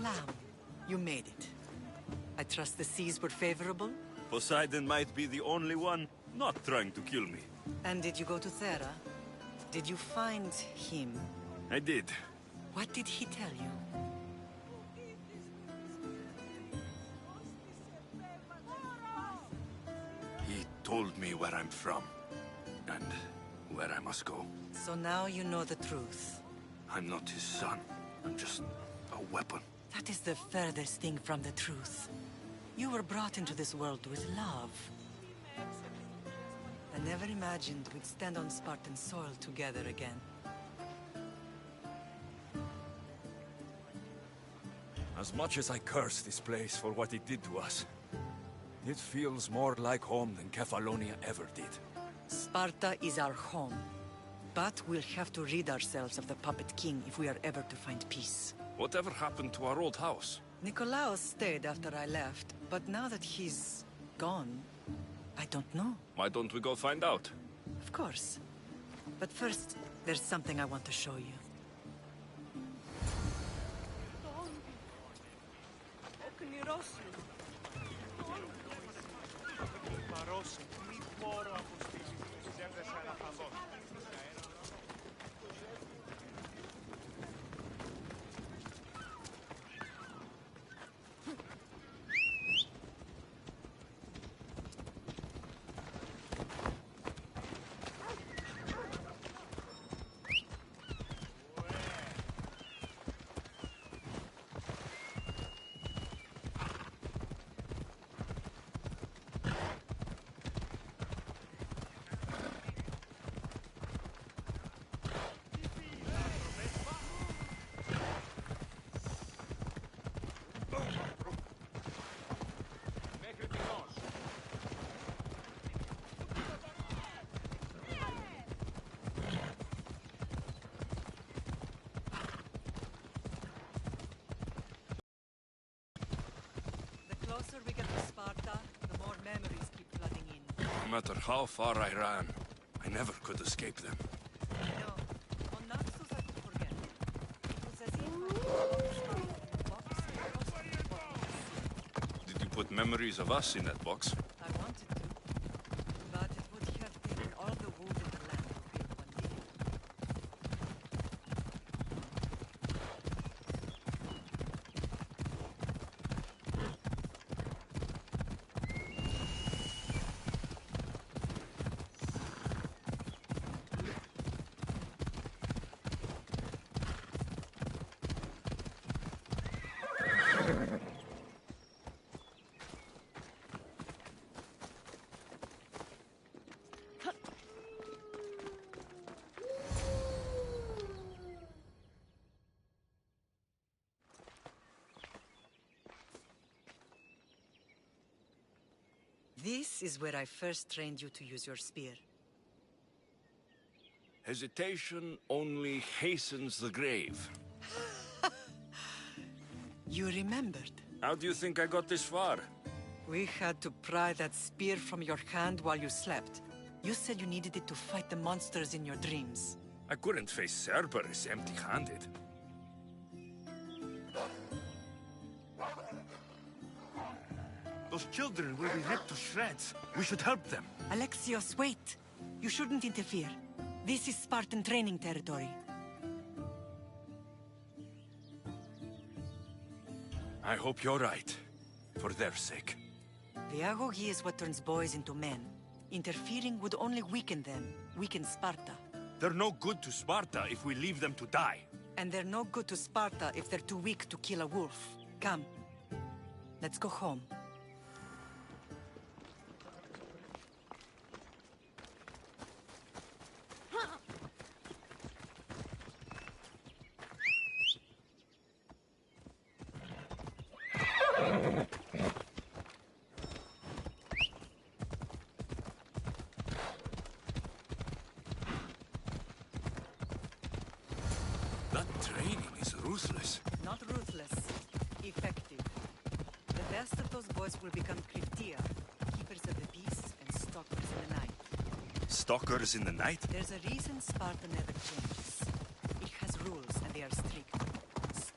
Lamb, you made it. I trust the seas were favorable? Poseidon might be the only one not trying to kill me. And did you go to Thera? Did you find him? I did. What did he tell you? He told me where I'm from. And where I must go. So now you know the truth. I'm not his son. I'm just a weapon. That is the furthest thing from the truth. You were brought into this world with love. I never imagined we'd stand on Spartan soil together again. As much as I curse this place for what it did to us, it feels more like home than Kefalonia ever did. Sparta is our home. But we'll have to rid ourselves of the Puppet King if we are ever to find peace. Whatever happened to our old house? Nikolaos stayed after I left, but now that he's gone, I don't know. Why don't we go find out? Of course. But first, there's something I want to show you. The closer we get to Sparta, the more memories keep flooding in. No matter how far I ran, I never could escape them. No, on Naxos I could forget. It was as if I had a box across the bottom. Did you put memories of us in that box? I wanted to, but it would have taken all the wood in the land to build one million. This is where I first trained you to use your spear. Hesitation only hastens the grave. You remembered. How do you think I got this far? We had to pry that spear from your hand while you slept. You said you needed it to fight the monsters in your dreams. I couldn't face Cerberus empty-handed. Those children will be ripped to shreds. We should help them. Alexios, wait! You shouldn't interfere. This is Spartan training territory. I hope you're right. For their sake. The agoge is what turns boys into men. Interfering would only weaken them, weaken Sparta. They're no good to Sparta if we leave them to die. And they're no good to Sparta if they're too weak to kill a wolf. Come. Let's go home. That training is ruthless. Not ruthless. Effective. The best of those boys will become Kryptia, keepers of the peace and stalkers in the night. Stalkers in the night? There's a reason Sparta never changes. It has rules and they are strict.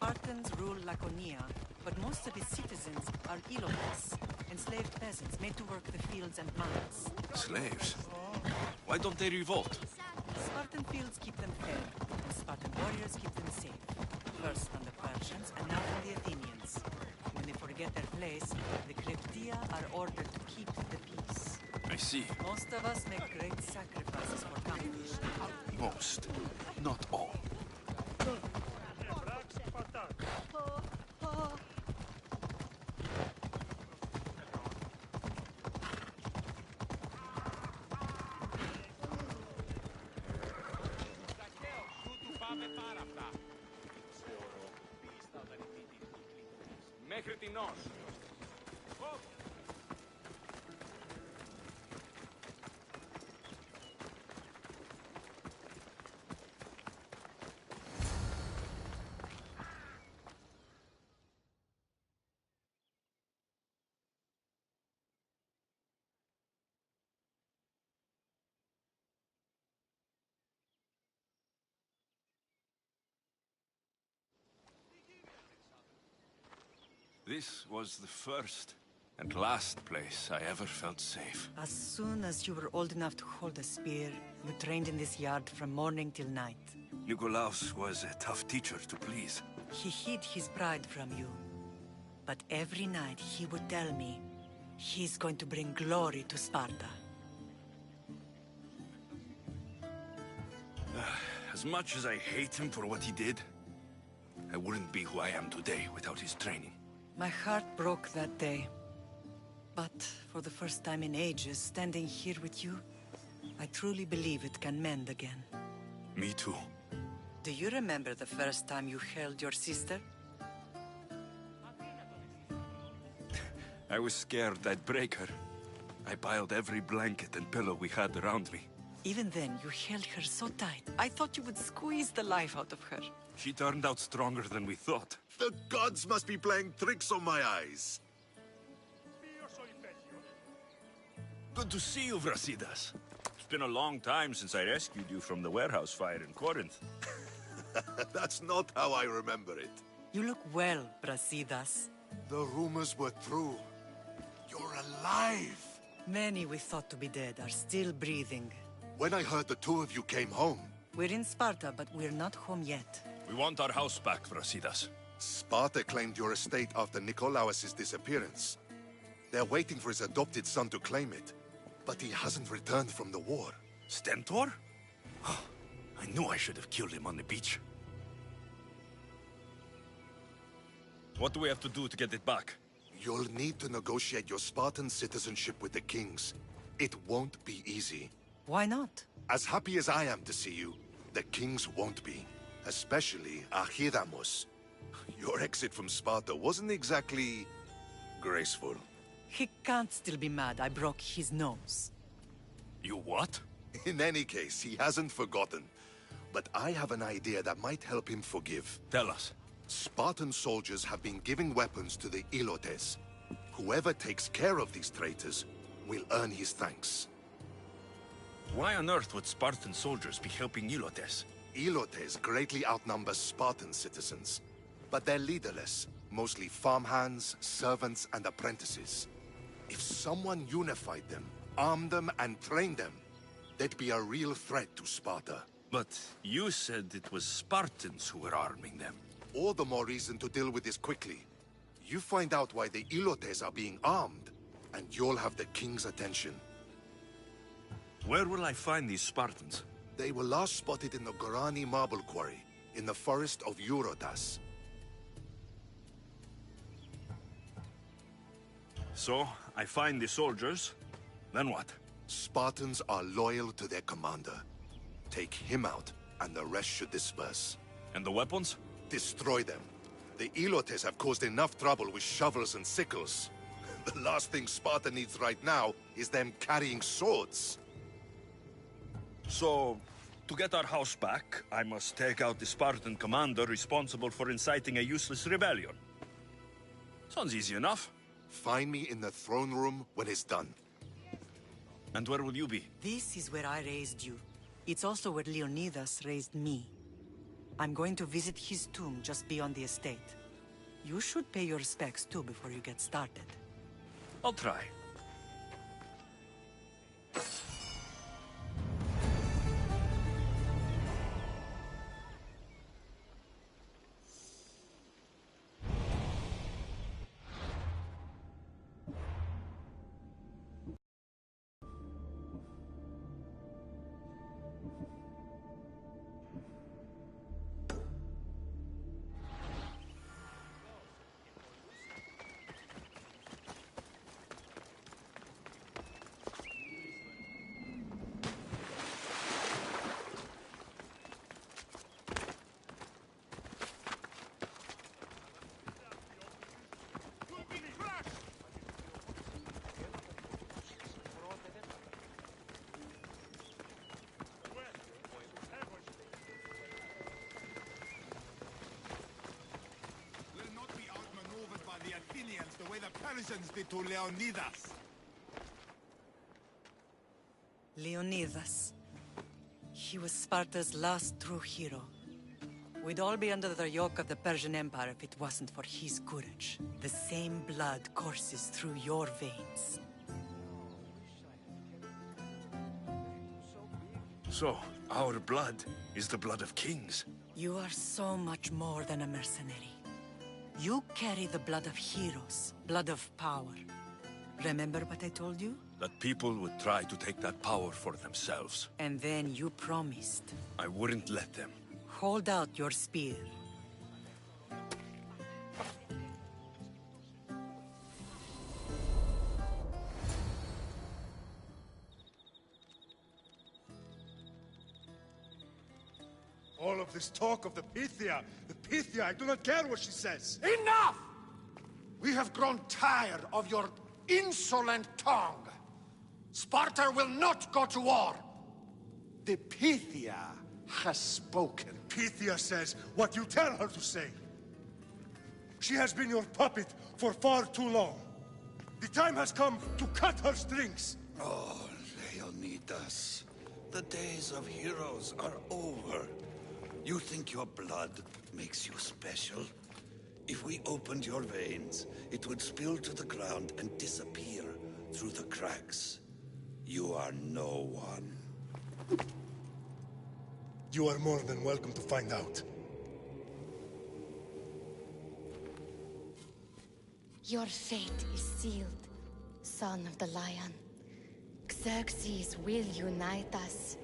Spartans rule Laconia, but most of its citizens are Ilotes, enslaved peasants made to work the fields and mines. Slaves? Why don't they revolt? Spartan fields keep them fed, and Spartan warriors keep them safe. First from the Persians, and now from the Athenians. When they forget their place, the Cryptia are ordered to keep the peace. I see. Most of us make great sacrifices for comfort. Most, not all. Μέχρι τινός. This was the first and last place I ever felt safe. As soon as you were old enough to hold a spear, you trained in this yard from morning till night. Nikolaos was a tough teacher to please. He hid his pride from you. But every night he would tell me, he's going to bring glory to Sparta. As much as I hate him for what he did, I wouldn't be who I am today without his training. My heart broke that day. But for the first time in ages, standing here with you, I truly believe it can mend again. Me too. Do you remember the first time you held your sister? I was scared I'd break her. I piled every blanket and pillow we had around me. Even then, you held her so tight. I thought you would squeeze the life out of her. She turned out stronger than we thought. The gods must be playing tricks on my eyes. Good to see you, Brasidas. It's been a long time since I rescued you from the warehouse fire in Corinth. That's not how I remember it. You look well, Brasidas. The rumors were true. You're alive! Many we thought to be dead are still breathing. When I heard the two of you came home, We're in Sparta, but we're not home yet. We want our house back, Brasidas. Sparta claimed your estate after Nikolaos' disappearance. They're waiting for his adopted son to claim it. But he hasn't returned from the war. Stentor? I knew I should have killed him on the beach. What do we have to do to get it back? You'll need to negotiate your Spartan citizenship with the kings. It won't be easy. Why not? As happy as I am to see you, the kings won't be. Especially Archidamos. Your exit from Sparta wasn't exactly graceful. He can't still be mad I broke his nose. You what? In any case, he hasn't forgotten. But I have an idea that might help him forgive. Tell us. Spartan soldiers have been giving weapons to the Ilotes. Whoever takes care of these traitors will earn his thanks. Why on earth would Spartan soldiers be helping Ilotes? Ilotes greatly outnumber Spartan citizens. But they're leaderless, mostly farmhands, servants, and apprentices. If someone unified them, armed them, and trained them, they'd be a real threat to Sparta. But you said it was Spartans who were arming them. All the more reason to deal with this quickly. You find out why the Ilotes are being armed, and you'll have the king's attention. Where will I find these Spartans? They were last spotted in the Gorani marble quarry, in the forest of Eurotas. So, I find the soldiers, then what? Spartans are loyal to their commander. Take him out, and the rest should disperse. And the weapons? Destroy them. The Ilotes have caused enough trouble with shovels and sickles. The last thing Sparta needs right now is them carrying swords. So, to get our house back, I must take out the Spartan commander responsible for inciting a useless rebellion. Sounds easy enough. Find me in the throne room when it's done. And where will you be? This is where I raised you. It's also where Leonidas raised me. I'm going to visit his tomb just beyond the estate. You should pay your respects too before you get started. I'll try. The way the Persians did to Leonidas. Leonidas. He was Sparta's last true hero. We'd all be under the yoke of the Persian Empire if it wasn't for his courage. The same blood courses through your veins. So, our blood is the blood of kings. You are so much more than a mercenary. You carry the blood of heroes, blood of power. Remember what I told you? That people would try to take that power for themselves. And then you promised. I wouldn't let them. Hold out your spear. All of this talk of the Pythia, I do not care what she says. Enough! We have grown tired of your insolent tongue. Sparta will not go to war. The Pythia has spoken. Pythia says what you tell her to say. She has been your puppet for far too long. The time has come to cut her strings. Oh, Leonidas, the days of heroes are over. You think your blood makes you special? If we opened your veins, it would spill to the ground and disappear through the cracks. You are no one. You are more than welcome to find out. Your fate is sealed, son of the Lion. Xerxes will unite us.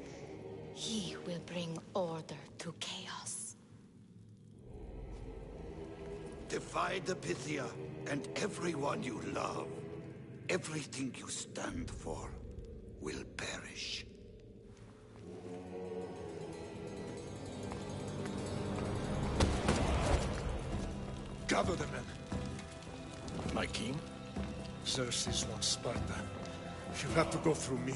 He will bring order to chaos. Defy the Pythia and everyone you love. Everything you stand for will perish. Gather the men. My king? Xerxes wants Sparta. She'll have to go through me.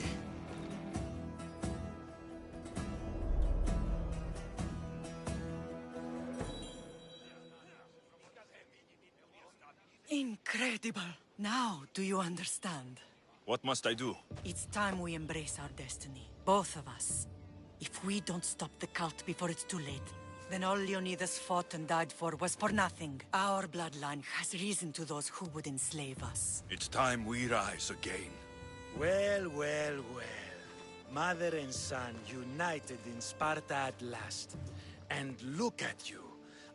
Incredible! Now, do you understand? What must I do? It's time we embrace our destiny. Both of us. If we don't stop the cult before it's too late, then all Leonidas fought and died for was for nothing. Our bloodline has risen to those who would enslave us. It's time we rise again. Well, well, well. Mother and son united in Sparta at last. And look at you,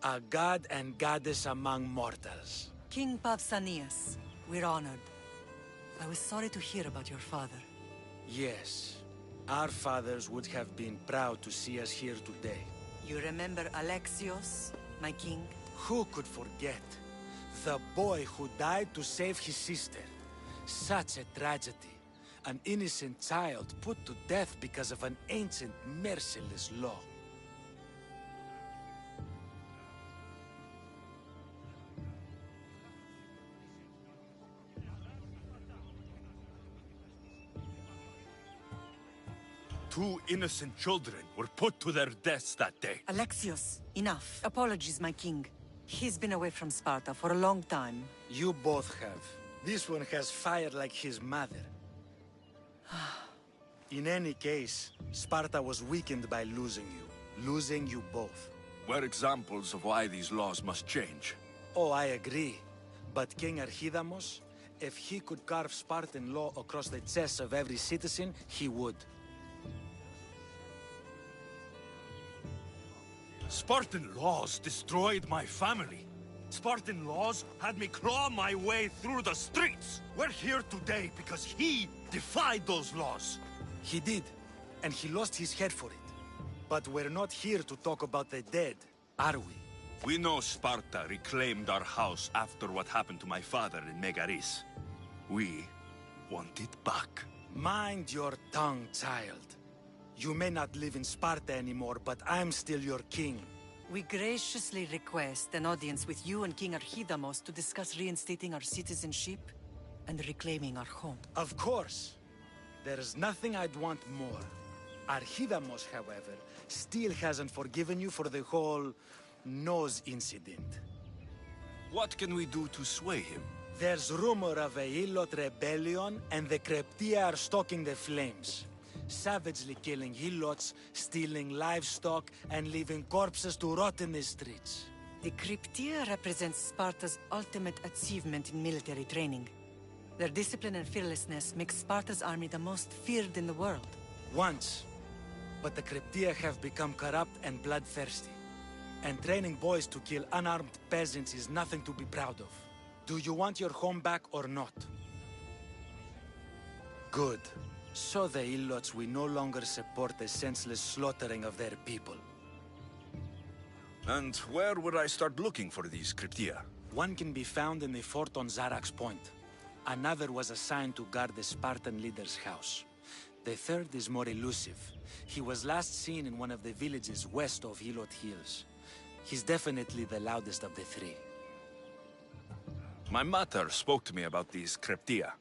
a god and goddess among mortals. King Pausanias, we're honored. I was sorry to hear about your father. Yes, our fathers would have been proud to see us here today. You remember Alexios, my king? Who could forget? The boy who died to save his sister. Such a tragedy. An innocent child put to death because of an ancient, merciless law. Two innocent children were put to their deaths that day. Alexios, enough. Apologies, my king. He's been away from Sparta for a long time. You both have. This one has fire like his mother. In any case, Sparta was weakened by losing you both. were examples of why these laws must change. Oh, I agree. But King Archidamos, if he could carve Spartan law across the chests of every citizen, he would. Spartan laws destroyed my family. Spartan laws had me claw my way through the streets. We're here today because he defied those laws. He did, and he lost his head for it. But we're not here to talk about the dead, are we? We know Sparta reclaimed our house after what happened to my father in Megaris. We want it back. Mind your tongue, child. You may not live in Sparta anymore, but I'm still your king. We graciously request an audience with you and King Archidamos to discuss reinstating our citizenship and reclaiming our home. Of course. There's nothing I'd want more. Archidamos, however, still hasn't forgiven you for the whole nose incident. What can we do to sway him? There's rumor of a Hilot rebellion, and the Kryptia are stoking the flames. Savagely killing Hilots, stealing livestock, and leaving corpses to rot in the streets. The Kryptia represents Sparta's ultimate achievement in military training. Their discipline and fearlessness makes Sparta's army the most feared in the world. Once. But the Kryptia have become corrupt and bloodthirsty. And training boys to kill unarmed peasants is nothing to be proud of. Do you want your home back or not? Good. So the Ilots will no longer support the senseless slaughtering of their people. And where would I start looking for these Kryptia? One can be found in the fort on Zarax Point. Another was assigned to guard the Spartan leader's house. The third is more elusive. He was last seen in one of the villages west of Hilot Hills. He's definitely the loudest of the three. My mother spoke to me about these Kryptia.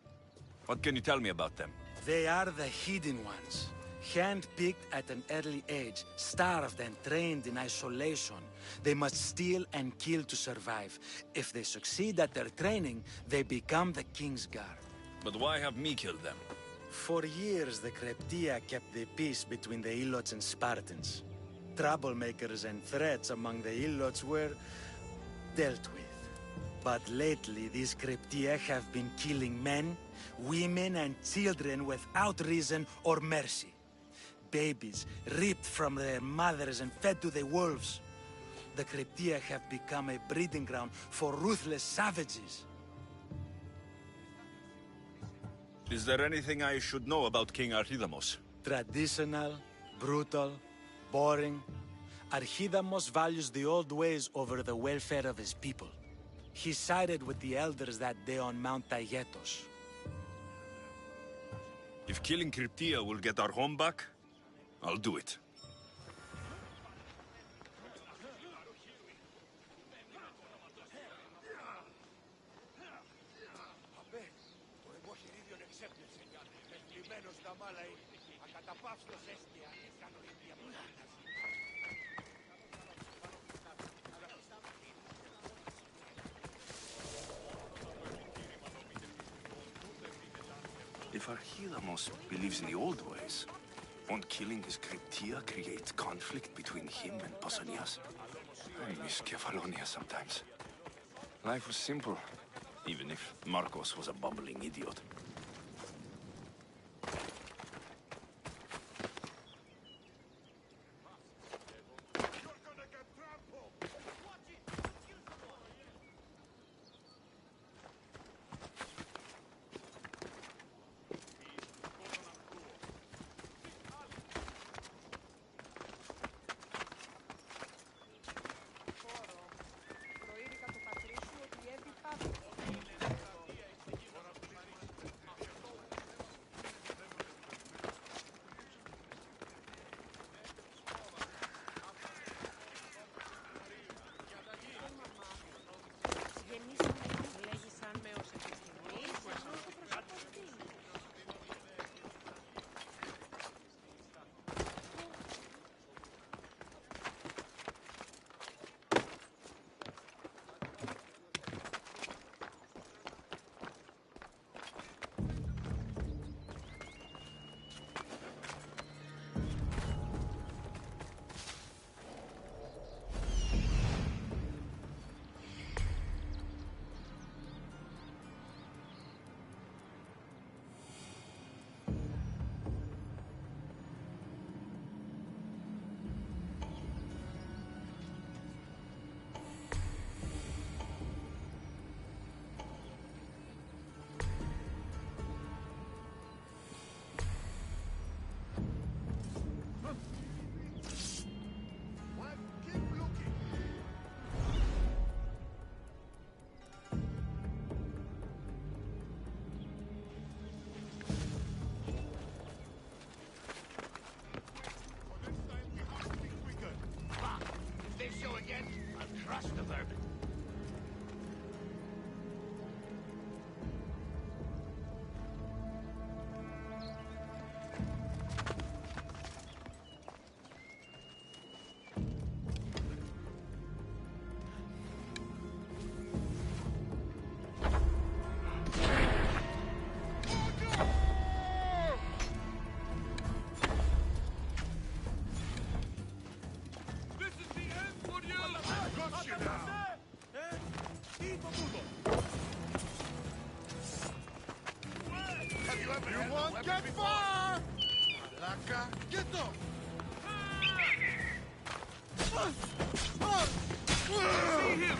What can you tell me about them? They are the hidden ones. Hand-picked at an early age, starved and trained in isolation. They must steal and kill to survive. If they succeed at their training, they become the King's Guard. But why have me killed them? For years, the Kryptia kept the peace between the Ilots and Spartans. Troublemakers and threats among the Ilots were dealt with. But lately, these Kryptia have been killing men, women, and children without reason or mercy. Babies ripped from their mothers and fed to the wolves. The Kryptia have become a breeding ground for ruthless savages. Is there anything I should know about King Archidamos? Traditional, brutal, boring. Archidamos values the old ways over the welfare of his people. He sided with the elders that day on Mount Taygetos. If killing Kryptia will get our home back, I'll do it. If Archidamos believes in the old ways, won't killing his Kryptia create conflict between him and Pausanias? I miss Kefalonia sometimes. Life was simple, even if Markos was a bumbling idiot. You won't get far! Malaka, get up! See him!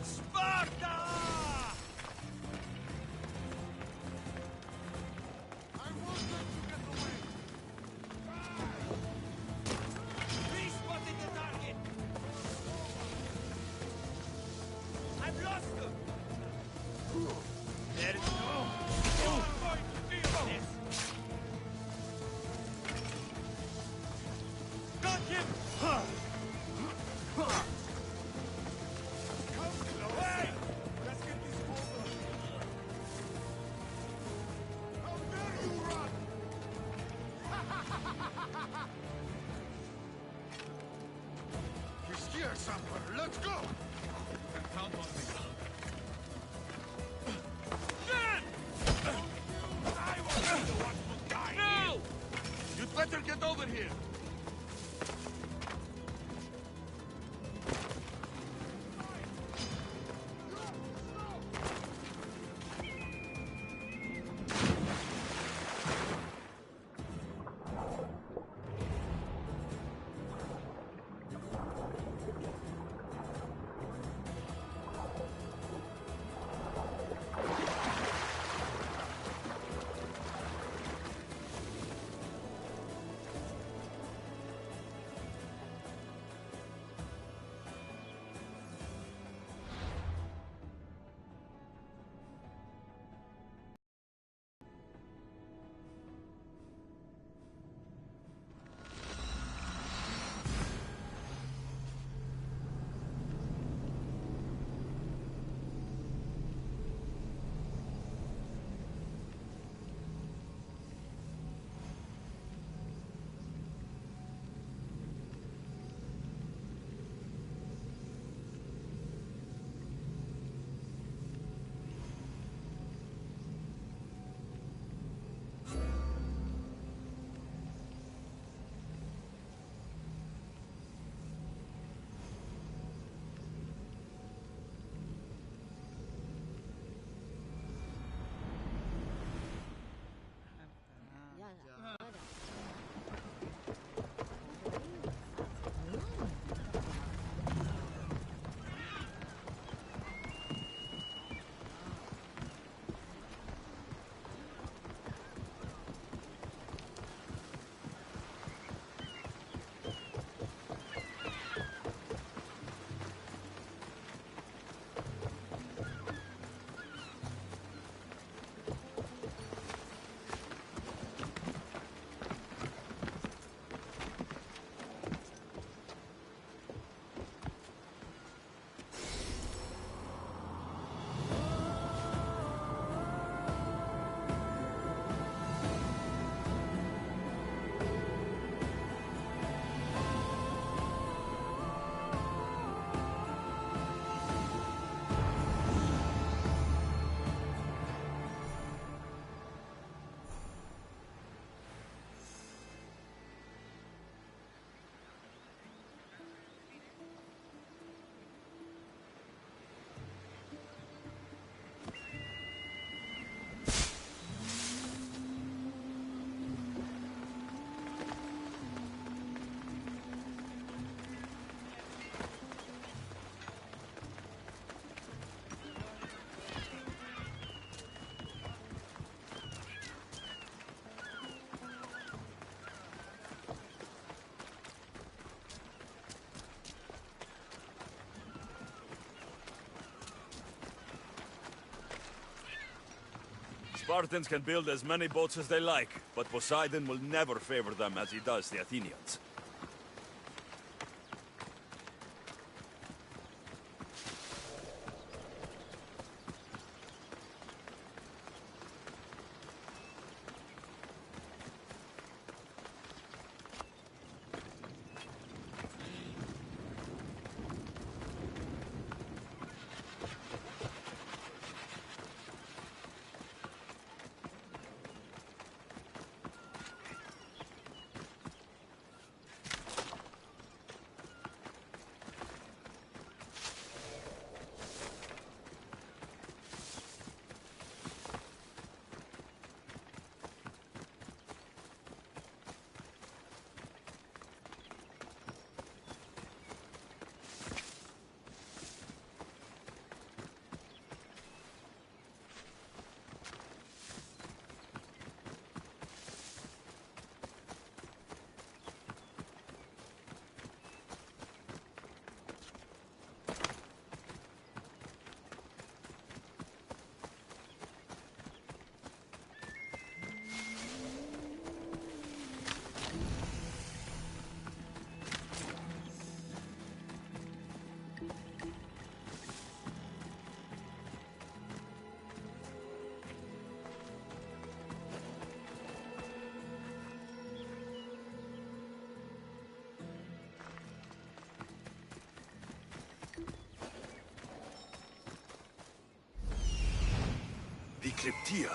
Sparta! I want them to get away! We spotted the target! I've lost them! There is no... You're going to feel this! Got him! Hey! Let's get this over! How dare you run! He's here somewhere. Let's go! Count on me. I will be the one to die. No! You'd better get over here. Spartans can build as many boats as they like, but Poseidon will never favor them as he does the Athenians. The Cryptia.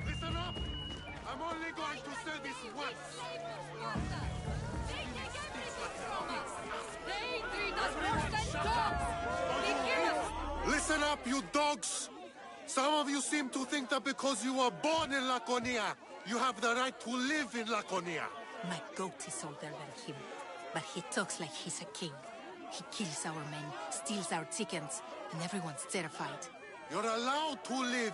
Listen up! I'm only going to say this once. They treat us worse than dogs! They kill us! Listen up, you dogs! Some of you seem to think that because you were born in Laconia, you have the right to live in Laconia. My goat is older than him, but he talks like he's a king. He kills our men, steals our chickens, and everyone's terrified. You're allowed to live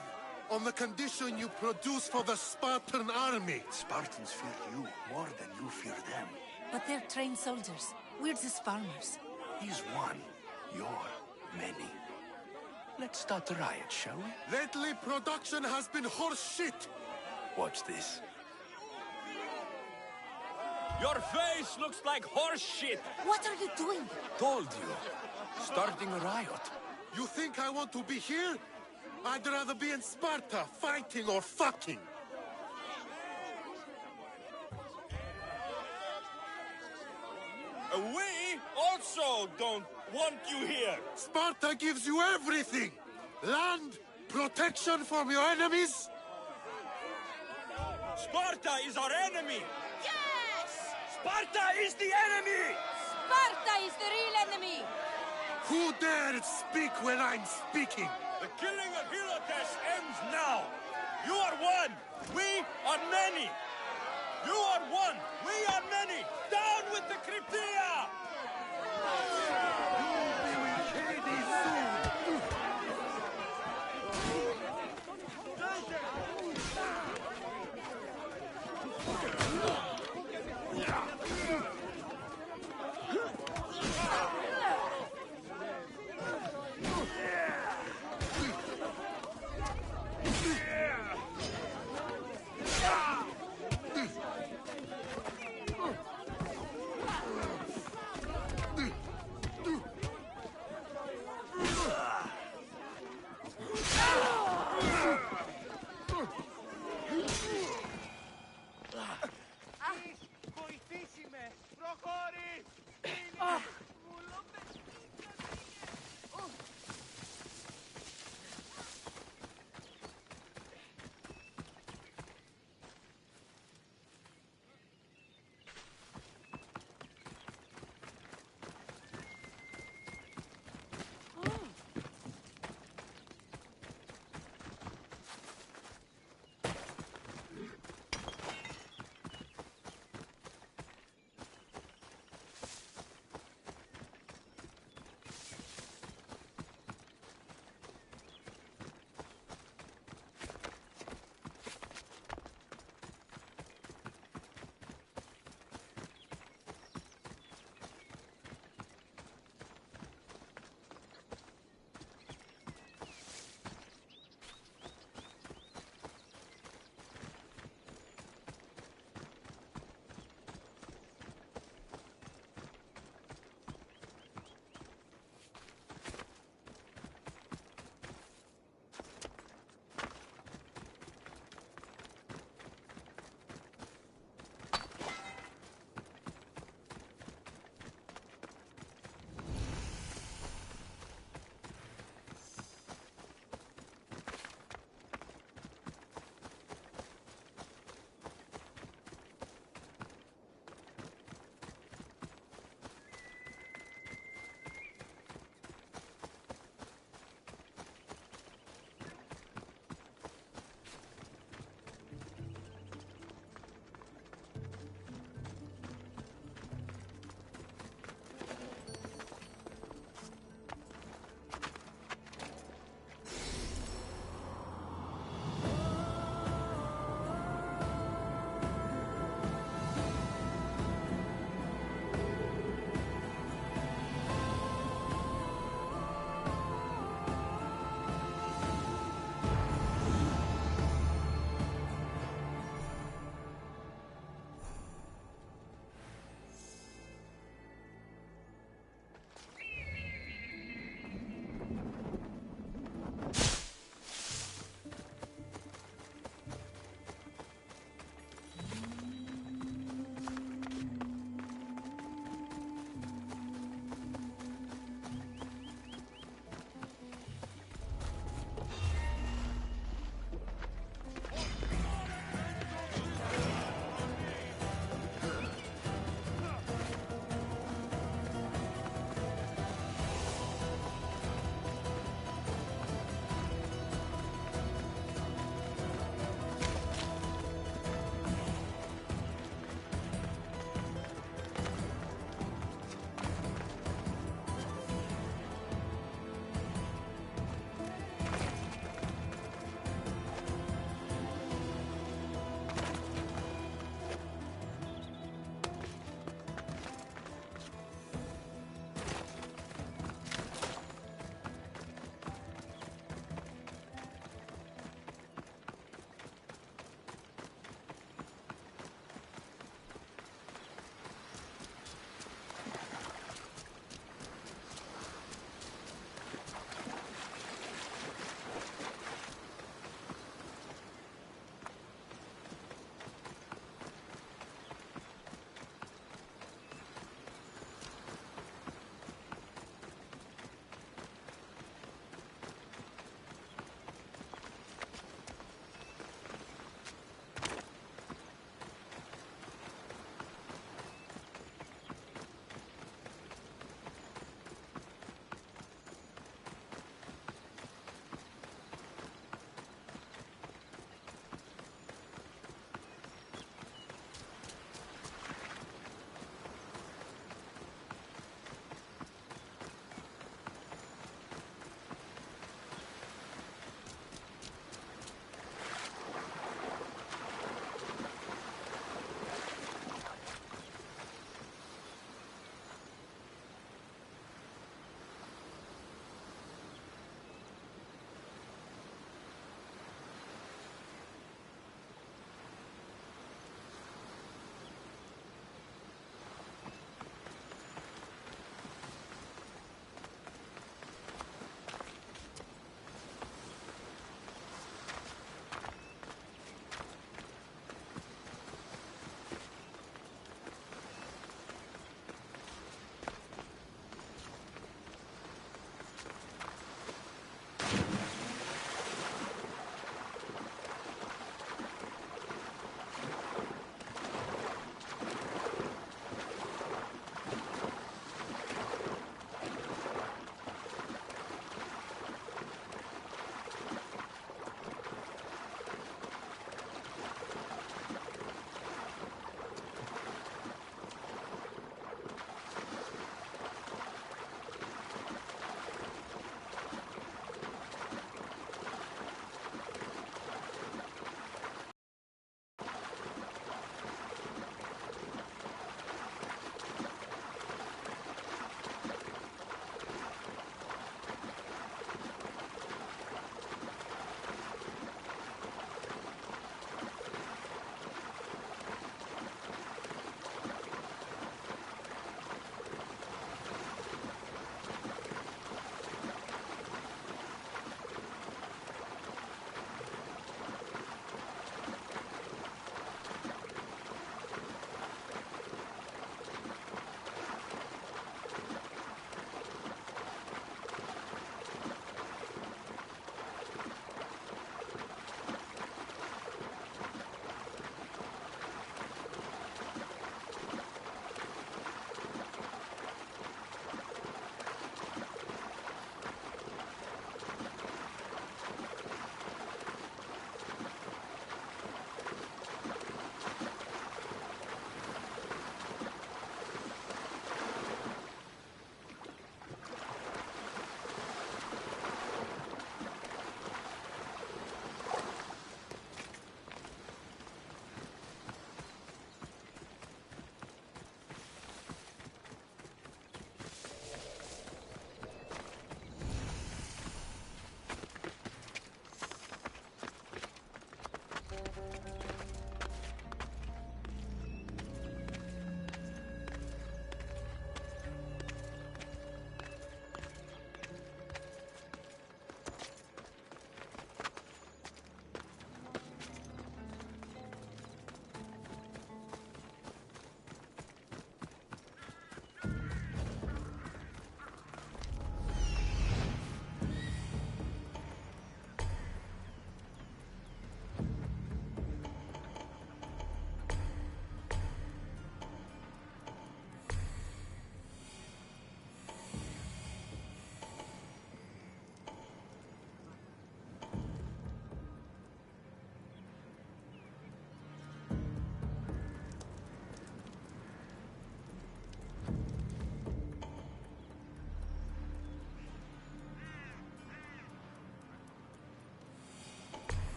on the condition you produce for the Spartan army. Spartans fear you more than you fear them. But they're trained soldiers. We're just farmers. He's one. You're many. Let's start the riot, shall we? Lately, production has been horse shit. Watch this. Your face looks like horse shit! What are you doing? Told you. Starting a riot. You think I want to be here? I'd rather be in Sparta, fighting or fucking. We also don't want you here! Sparta gives you everything! Land, protection from your enemies. Sparta is our enemy! Yes! Sparta is the enemy! Sparta is the real enemy! Who dared speak when I'm speaking? The killing of Helotes ends now! You are one! We are many! You are one! We are many! Down with the Cryptia!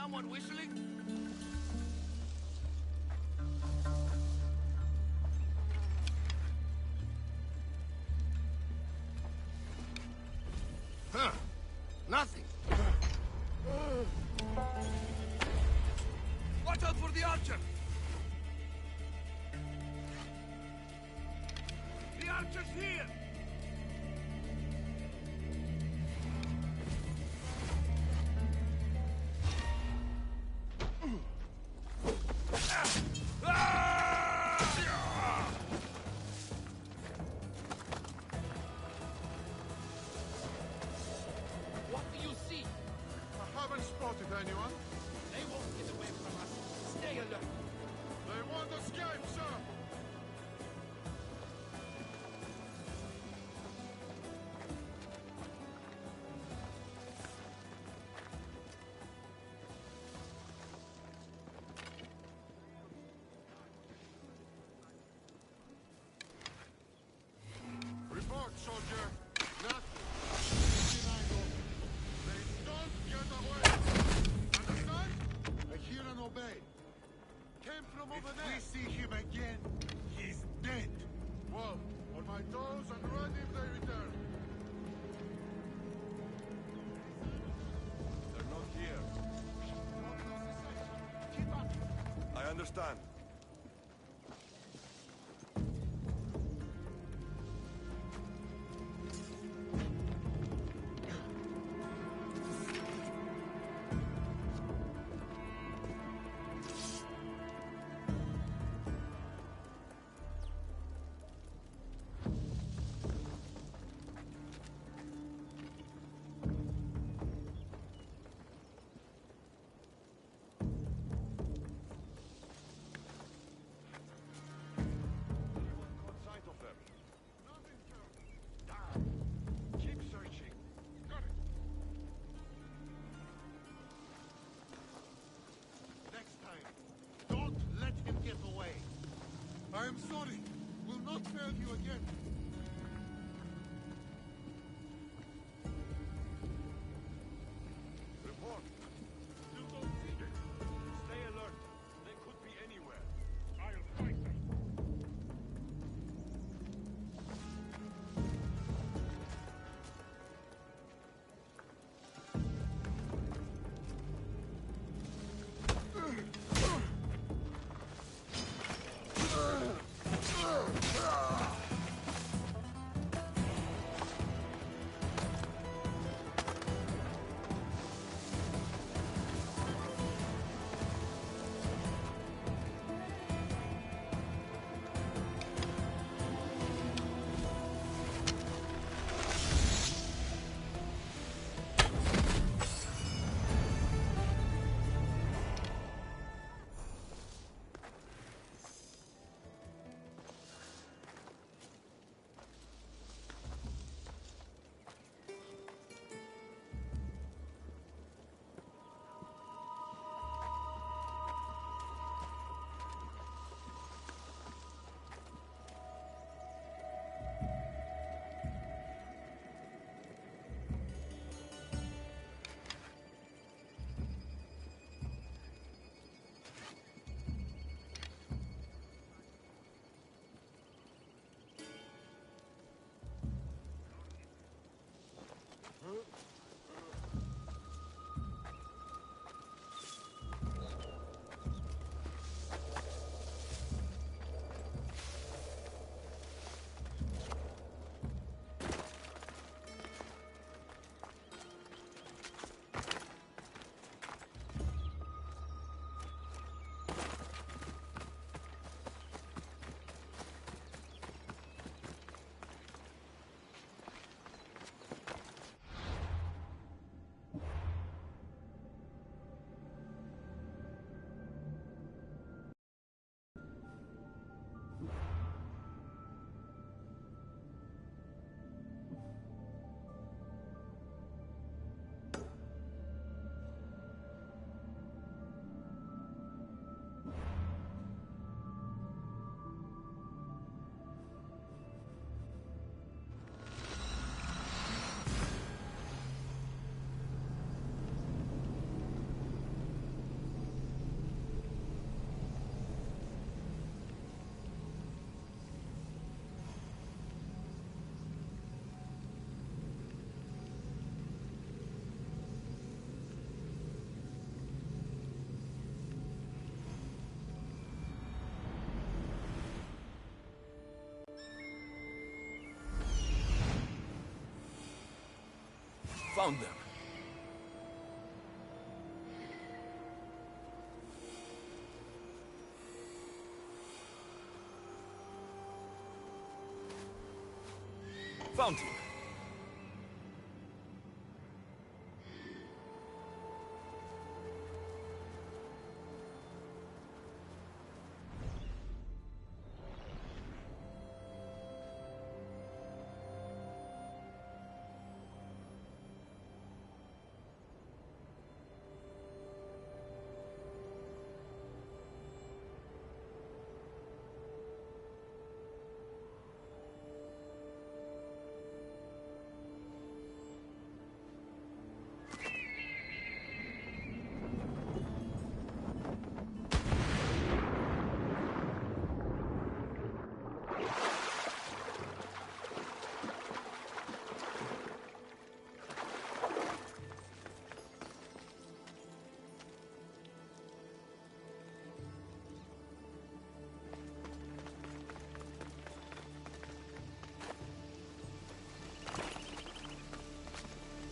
someone whistling? Huh. Nothing. Watch out for the archer! The archer's here! What do you see? I haven't spotted anyone. They won't get away from us. Stay alert. They won't escape, sir. Report, soldier. Nothing. They don't get away. Understand? I hear and obey. Came from over there. If we see him again, he's dead. Well, on my toes and ready if they return. They're not here. Keep up. I understand. I am sorry. Will not fail you again. Report. Still don't see them. Stay alert. They could be anywhere. I'll fight them. found them. Found him.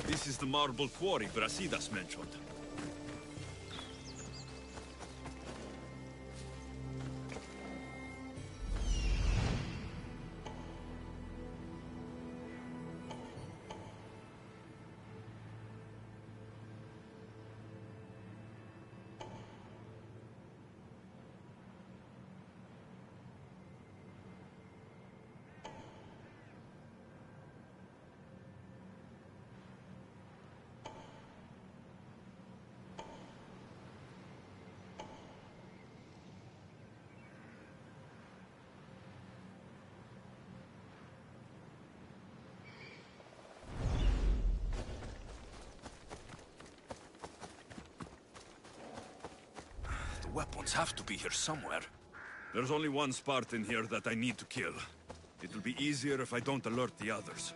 This is the marble quarry Brasidas mentioned. Weapons have to be here somewhere. There's only one Spartan here that I need to kill. It'll be easier if I don't alert the others.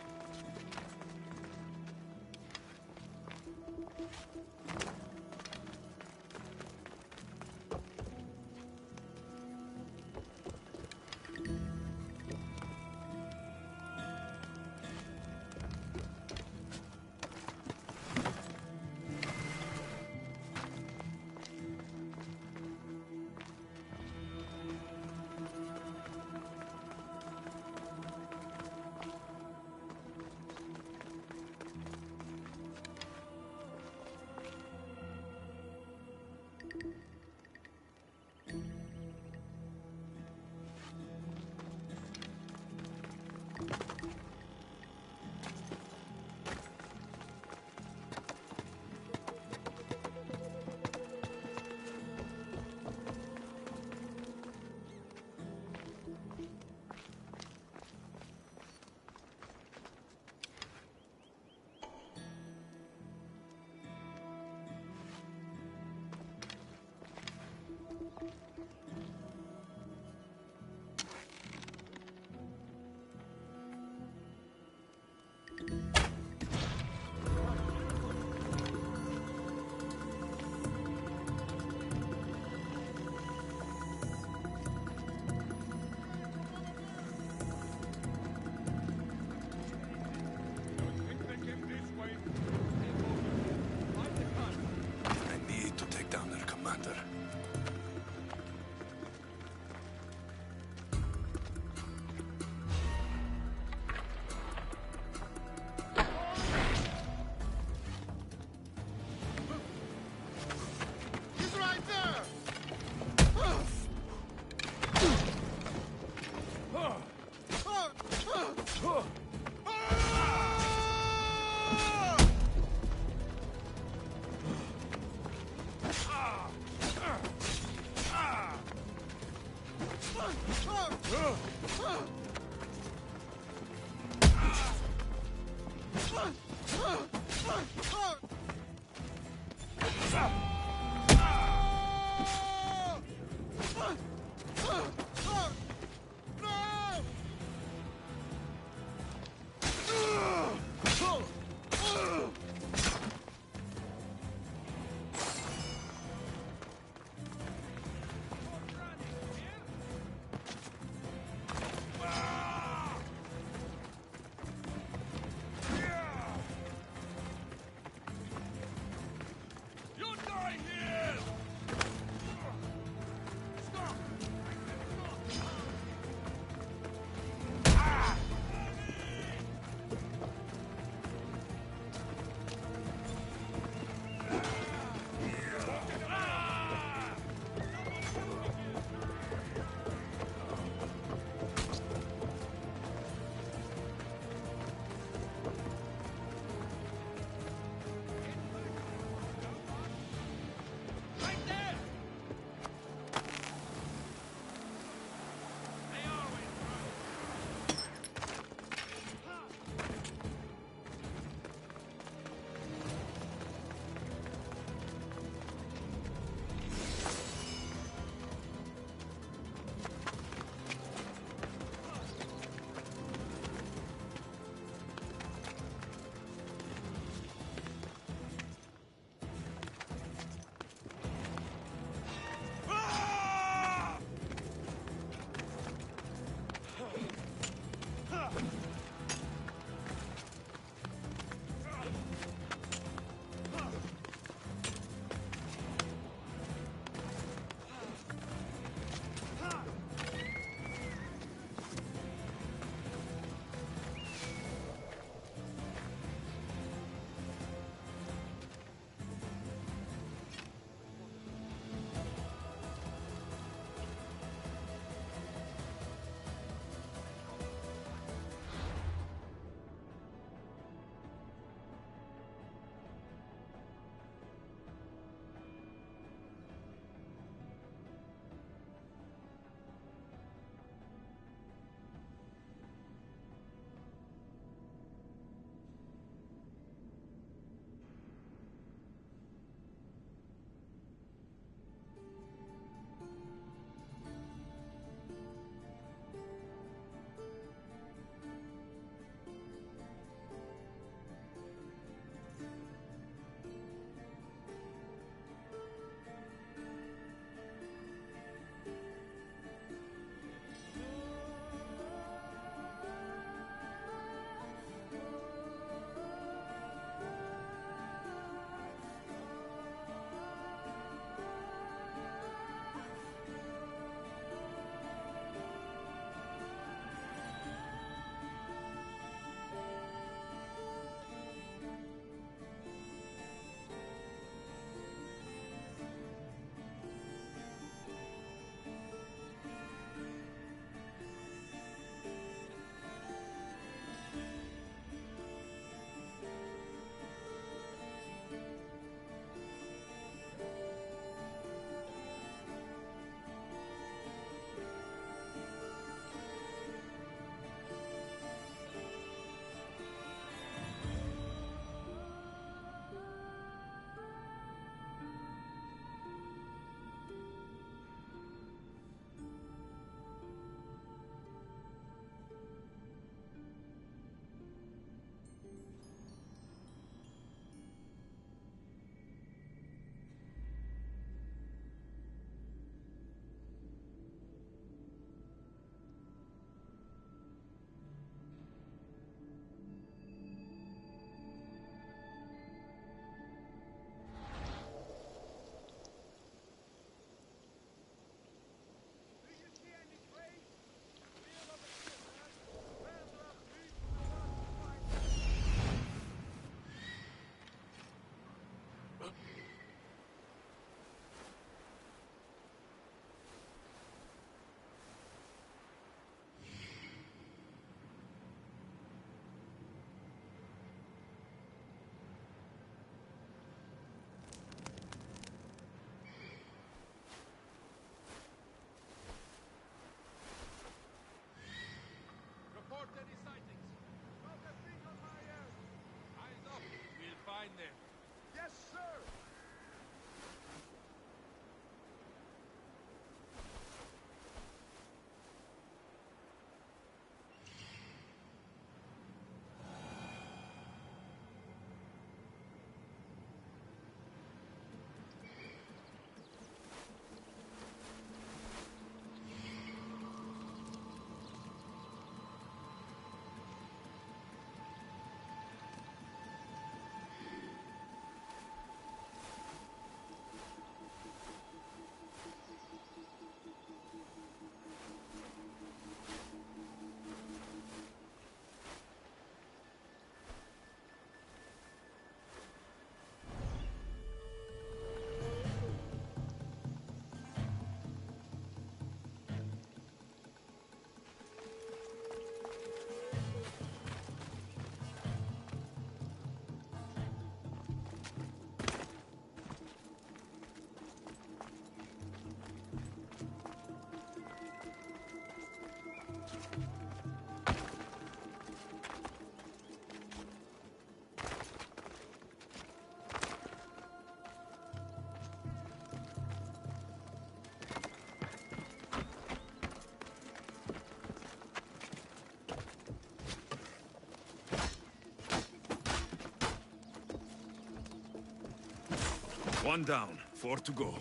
One down, 4 to go.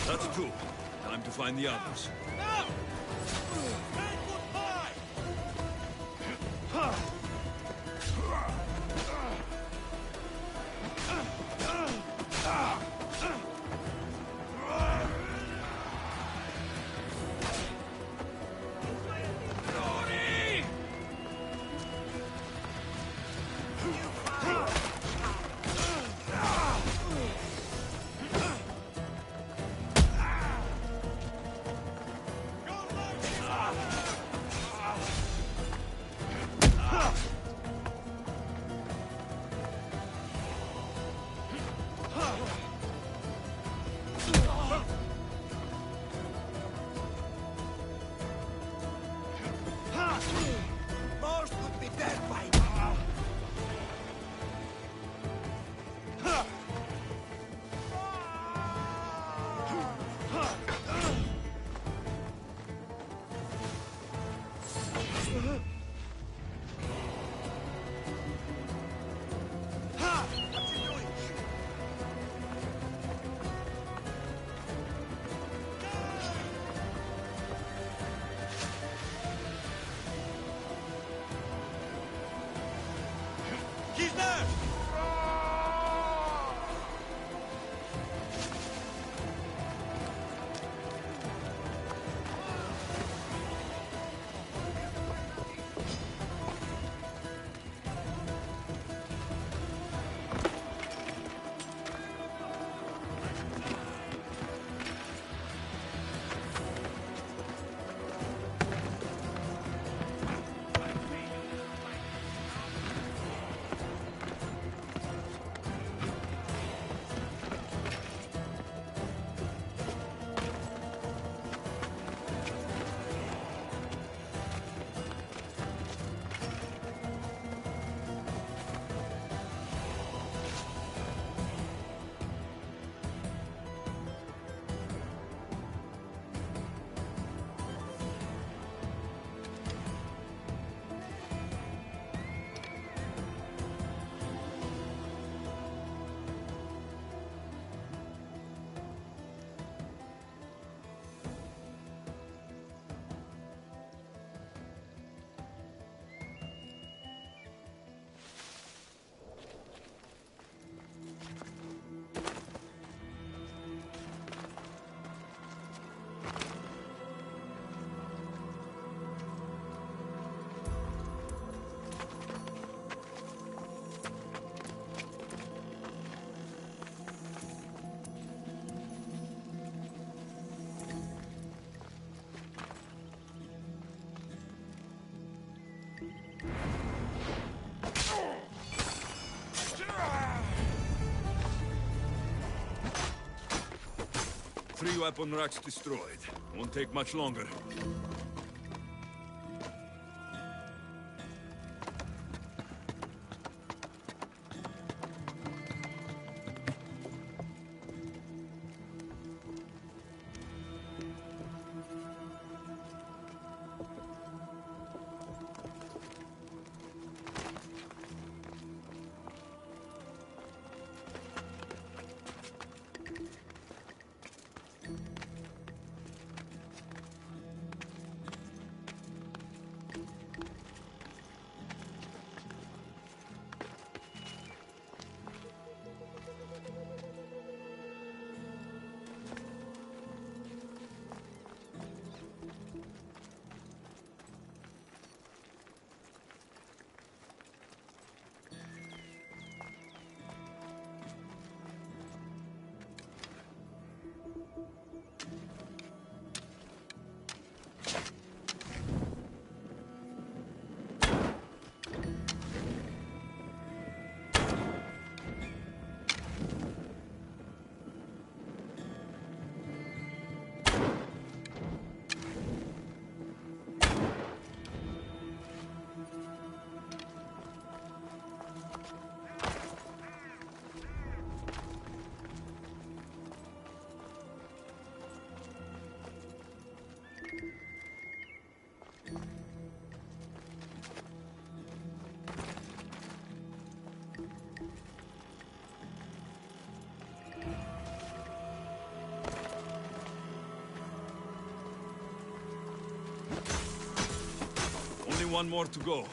That's two. Time to find the others. Now! Say goodbye! Most would be dead by now. What you doing? He's there! Three weapon racks destroyed. Won't take much longer. one more to go.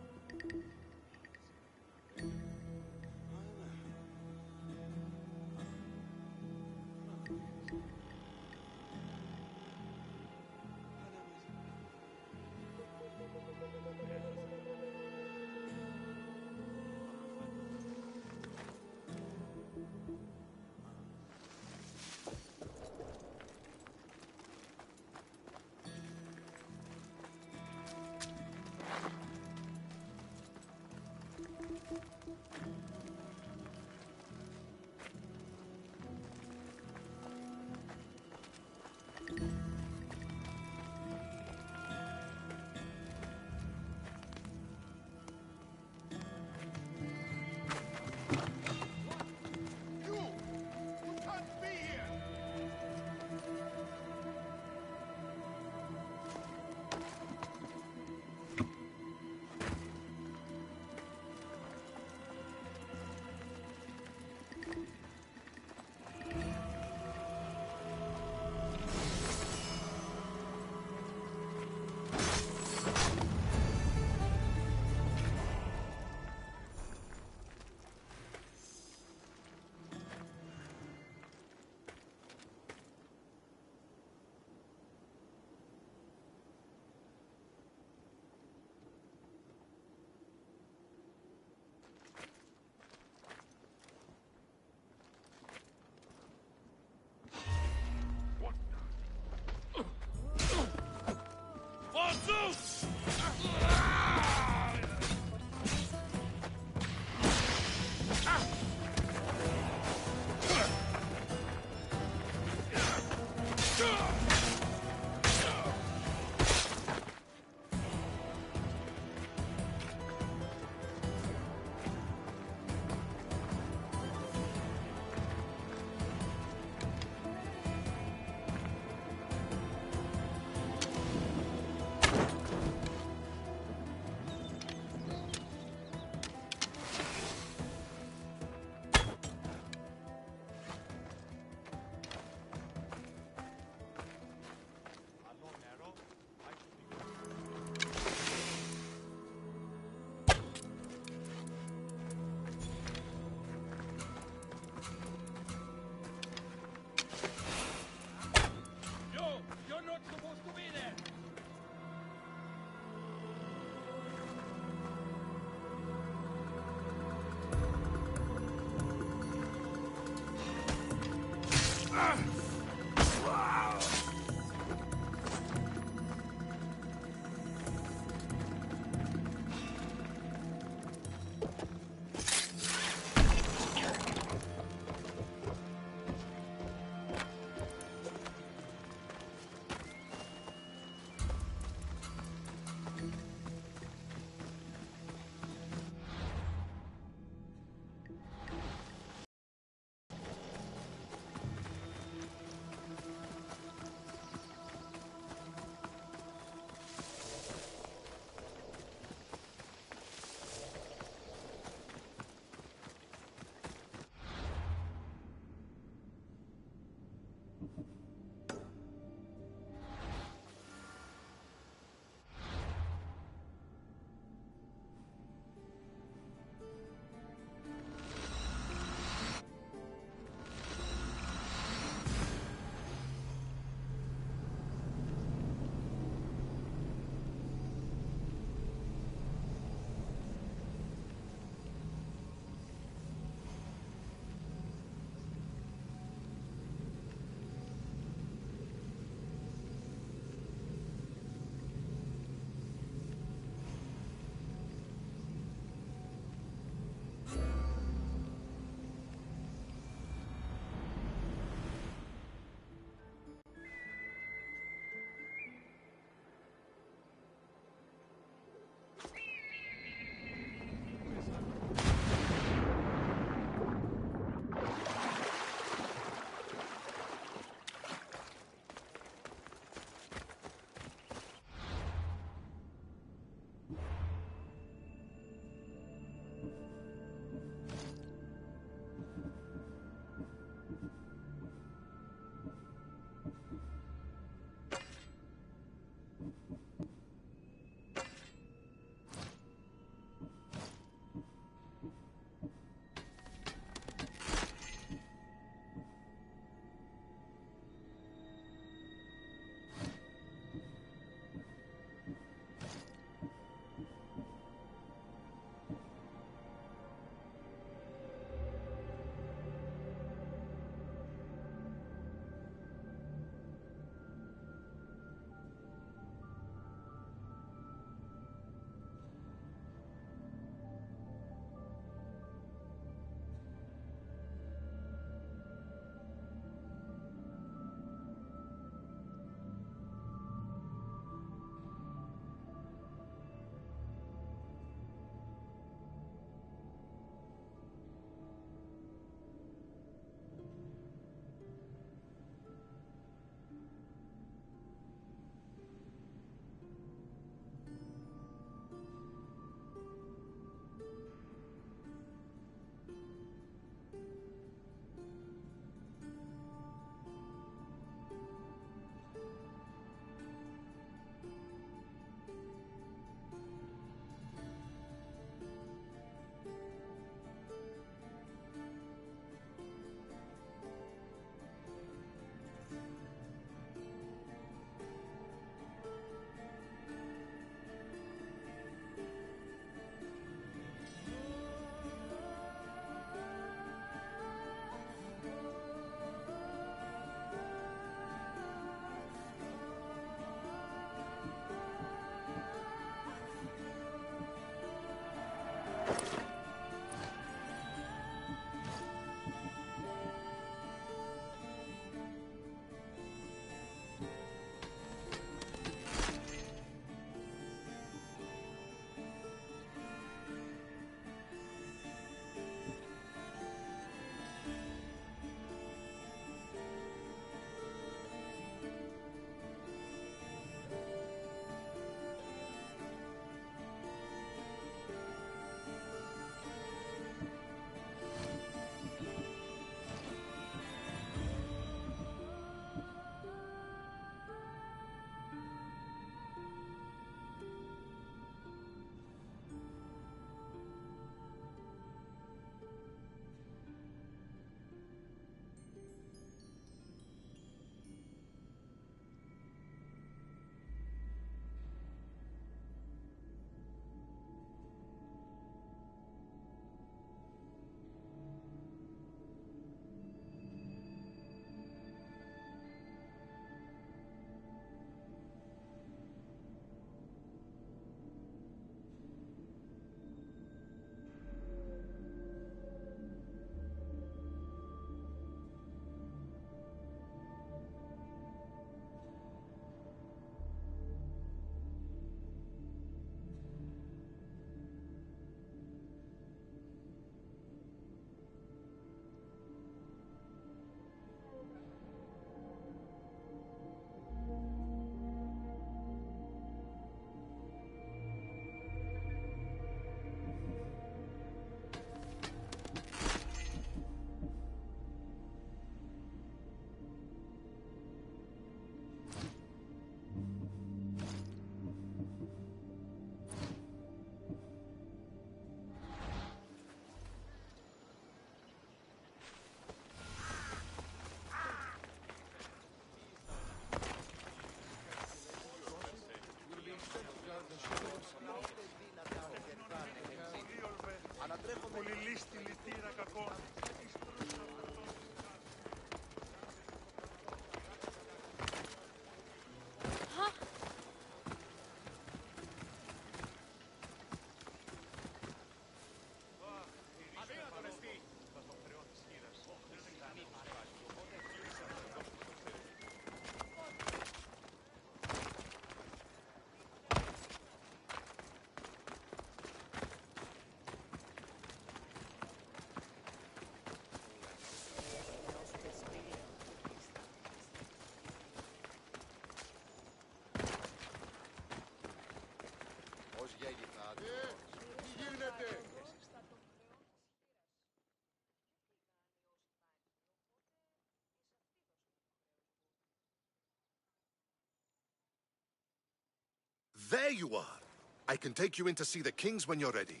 There you are. I can take you in to see the kings when you're ready.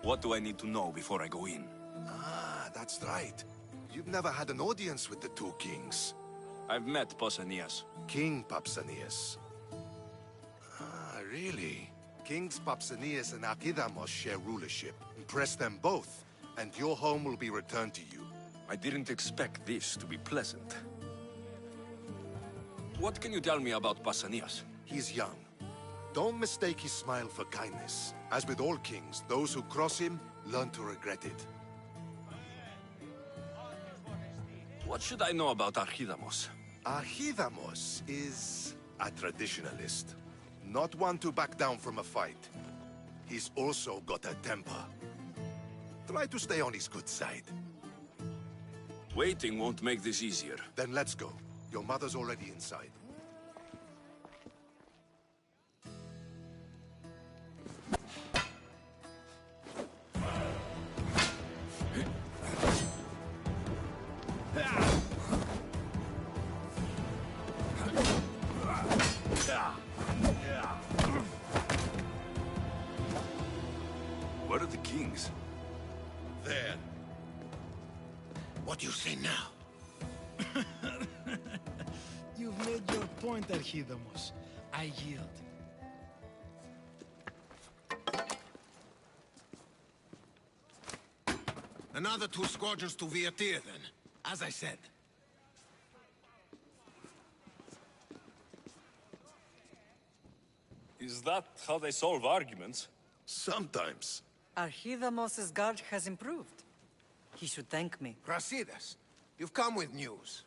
What do I need to know before I go in? Ah, that's right. You've never had an audience with the two kings. I've met Pausanias. King Pausanias. Ah, really? Kings Pausanias and Archidamos share rulership. Impress them both, and your home will be returned to you. I didn't expect this to be pleasant. What can you tell me about Pausanias? He's young. Don't mistake his smile for kindness. As with all kings, those who cross him learn to regret it. What should I know about Archidamos? Archidamos is a traditionalist. Not one to back down from a fight. He's also got a temper. Try to stay on his good side. Waiting won't make this easier. Then let's go. Your mother's already inside. Where are the kings? There. What do you say now? You've made your point, Archidamos. I yield. Another 2 squadrons to Viatir, then. As I said. Is that how they solve arguments? Sometimes. Archidamos's guard has improved. He should thank me. Brasidas, you've come with news.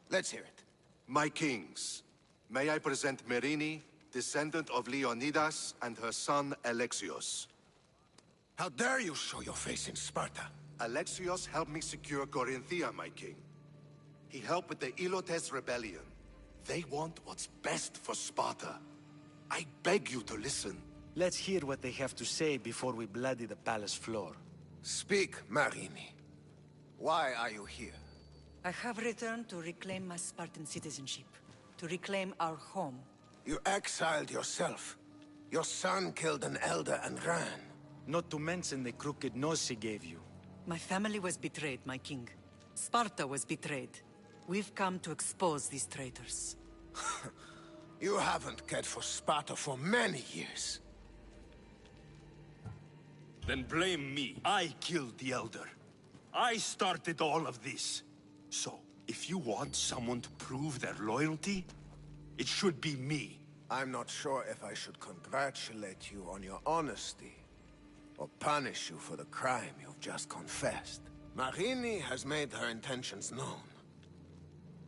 Let's hear it. My kings, may I present Merini, descendant of Leonidas, and her son Alexios. How dare you show your face in Sparta? Alexios helped me secure Corinthia, my king. He helped with the Ilotes rebellion. They want what's best for Sparta. I beg you to listen. Let's hear what they have to say before we bloody the palace floor. Speak, Marini. Why are you here? I have returned to reclaim my Spartan citizenship, to reclaim our home. You exiled yourself. Your son killed an elder and ran. Not to mention the crooked nose he gave you. My family was betrayed, my king. Sparta was betrayed. We've come to expose these traitors. You haven't cared for Sparta for many years. Then blame me. I killed the Elder. I started all of this. So, if you want someone to prove their loyalty, it should be me. I'm not sure if I should congratulate you on your honesty, or punish you for the crime you've just confessed. Marini has made her intentions known.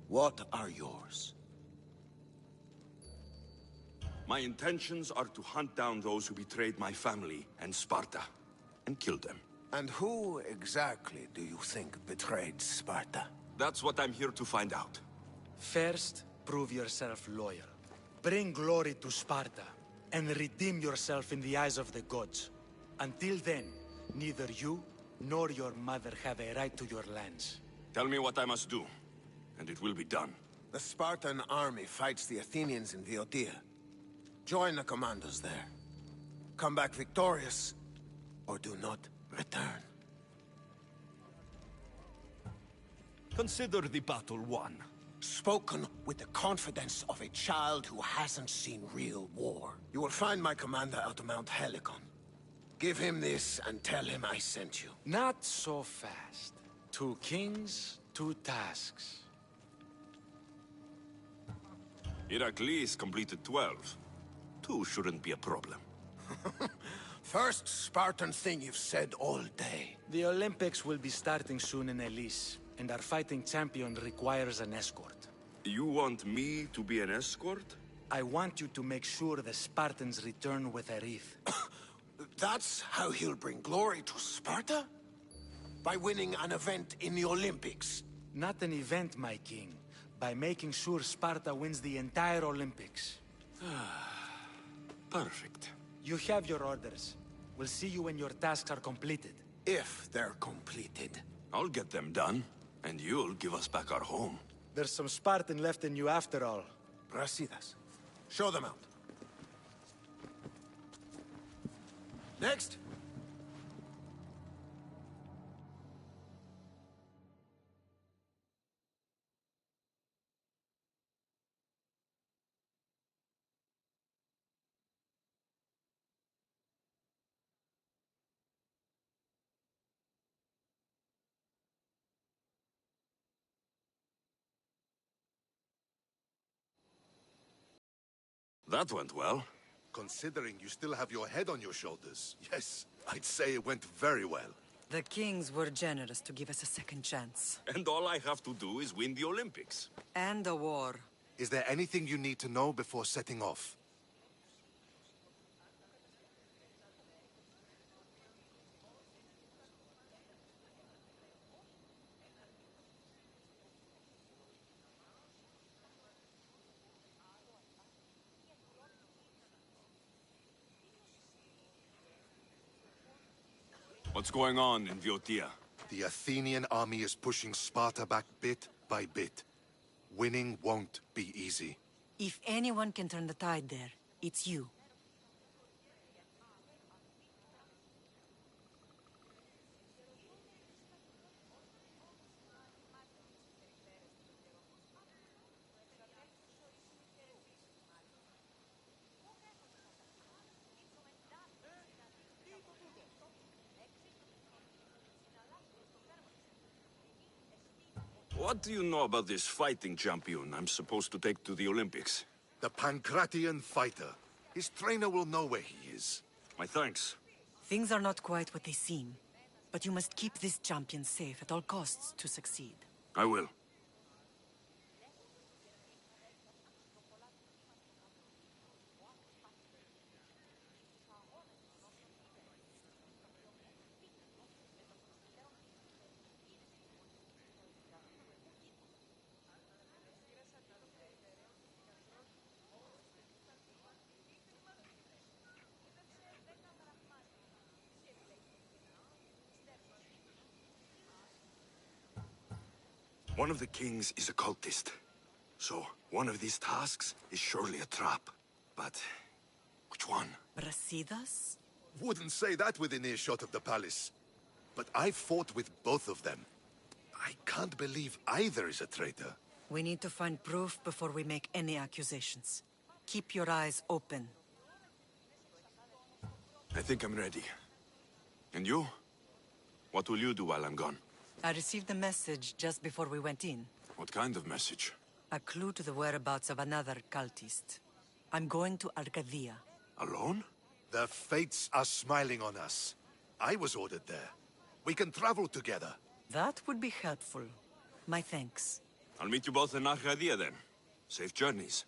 What are yours? My intentions are to hunt down those who betrayed my family and Sparta, and kill them. And who exactly do you think betrayed Sparta? That's what I'm here to find out. First, prove yourself loyal. Bring glory to Sparta, and redeem yourself in the eyes of the gods. Until then, neither you nor your mother have a right to your lands. Tell me what I must do, and it will be done. The Spartan army fights the Athenians in Viotia. Join the commandos there. Come back victorious, or do not return. Consider the battle won. Spoken with the confidence of a child who hasn't seen real war. You will find my commander out of Mount Helicon. Give him this and tell him I sent you. Not so fast. 2 kings, 2 tasks. Heracles completed 12. 2 shouldn't be a problem. First Spartan thing you've said all day. The Olympics will be starting soon in Elis, and our fighting champion requires an escort. You want me to be an escort? I want you to make sure the Spartans return with a wreath. That's how he'll bring glory to Sparta? By winning an event in the Olympics? Not an event, my king. By making sure Sparta wins the entire Olympics. Perfect. You have your orders. We'll see you when your tasks are completed. If they're completed. I'll get them done, and you'll give us back our home. There's some Spartan left in you after all. Brasidas, Show them out. Next. That went well. Considering you still have your head on your shoulders, yes, I'd say it went very well. The kings were generous to give us a second chance. And all I have to do is win the Olympics. And a war. Is there anything you need to know before setting off? What's going on in Viotia? The Athenian army is pushing Sparta back bit by bit. Winning won't be easy. If anyone can turn the tide there, it's you. What do you know about this fighting champion I'm supposed to take to the Olympics? The Pancratian fighter. His trainer will know where he is. My thanks. Things are not quite what they seem, but you must keep this champion safe at all costs to succeed. I will. One of the kings is a cultist. So, one of these tasks is surely a trap. But, which one? Brasidas? Wouldn't say that within earshot of the palace. But I've fought with both of them. I can't believe either is a traitor. We need to find proof before we make any accusations. Keep your eyes open. I think I'm ready. And you? What will you do while I'm gone? I received a message just before we went in. What kind of message? A clue to the whereabouts of another cultist. I'm going to Arcadia. Alone? The fates are smiling on us. I was ordered there. We can travel together. That would be helpful. My thanks. I'll meet you both in Arcadia then. Safe journeys.